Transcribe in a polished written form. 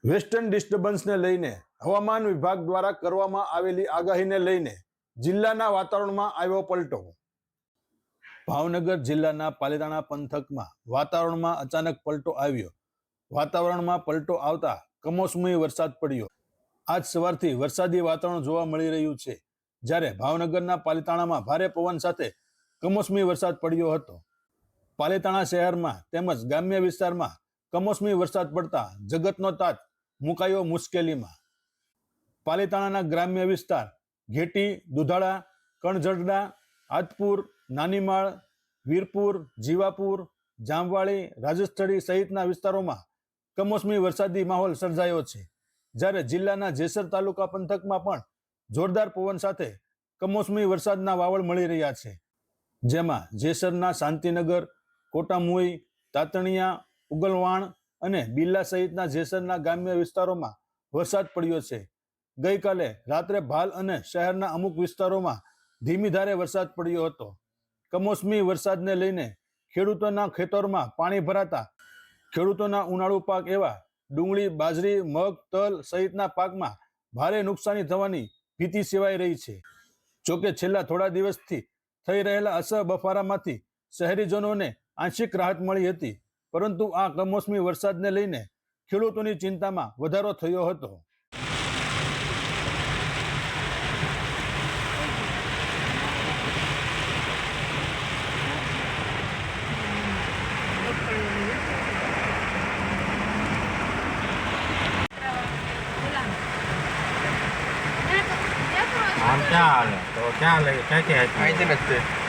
Western ડિસ્ટર્બન્સને લઈને હવામાન વિભાગ દ્વારા કરવામાં આવેલી આગાહીને લઈને જિલ્લાના વાતાવરણમાં આવ્યો પલટો. ભાવનગર જિલ્લાના પાલીતાણા પંથકમાં વાતાવરણમાં અચાનક પલટો આવ્યો. વાતાવરણમાં પલટો આવતા કમોસમી વરસાદ પડ્યો. આજ સવારથી વરસાદી વાતાવરણ જોવા મળી રહ્યું છે, જ્યારે ભાવનગરના પાલીતાણામાં ભારે પવન સાથે કમોસમી વરસાદ પડ્યો હતો. પાલીતાણા શહેરમાં તેમજ ગ્રામ્ય વિસ્તારમાં કમોસમી વરસાદ પડતા જગતનો તાત મુકાયો મુશ્કેલીમાં. પાલીતાણાના ગ્રામ્ય વિસ્તાર ઘેટી, દુધાળા, કણઝરડા, આદપુર, નાનીમાળ, વીરપુર, જીવાપુર, જામવાળી, રાજસ્થળી સહિતના વિસ્તારોમાં કમોસમી વરસાદી માહોલ સર્જાયો છે, જ્યારે જિલ્લાના જેસર તાલુકા પંથકમાં પણ જોરદાર પવન સાથે કમોસમી વરસાદના વાવળ મળી રહ્યા છે, જેમાં જેસરના શાંતિનગર, કોટામુઈ, તાતણિયા, ઉગલવાણ અને બિલ્લા સહિતના જેસરના ગ્રામ્ય વિસ્તારોમાં વરસાદ પડ્યો છે. ગઈકાલે રાત્રે ભાલ અને શહેરના અમુક વિસ્તારોમાં ધીમી ધારે વરસાદ પડ્યો હતો. કમોસમી વરસાદને લઈને ખેડૂતોના ખેતરોમાં પાણી ભરાતા ખેડૂતોના ઉનાળુ પાક એવા ડુંગળી, બાજરી, મગ, તલ સહિતના પાકમાં ભારે નુકસાની થવાની ભીતિ સેવાઈ રહી છે. જોકે છેલ્લા થોડા દિવસથી થઈ રહેલા અસહ્ય બફારામાંથી શહેરીજનોને આંશિક રાહત મળી હતી, પરંતુ આ કમોસમી વરસાદને લઈને ખેડૂતોની ચિંતામાં વધારો થયો હતો. આમ ક્યાં હાલે તો ક્યાં લઈ ક્યાંથી આવી?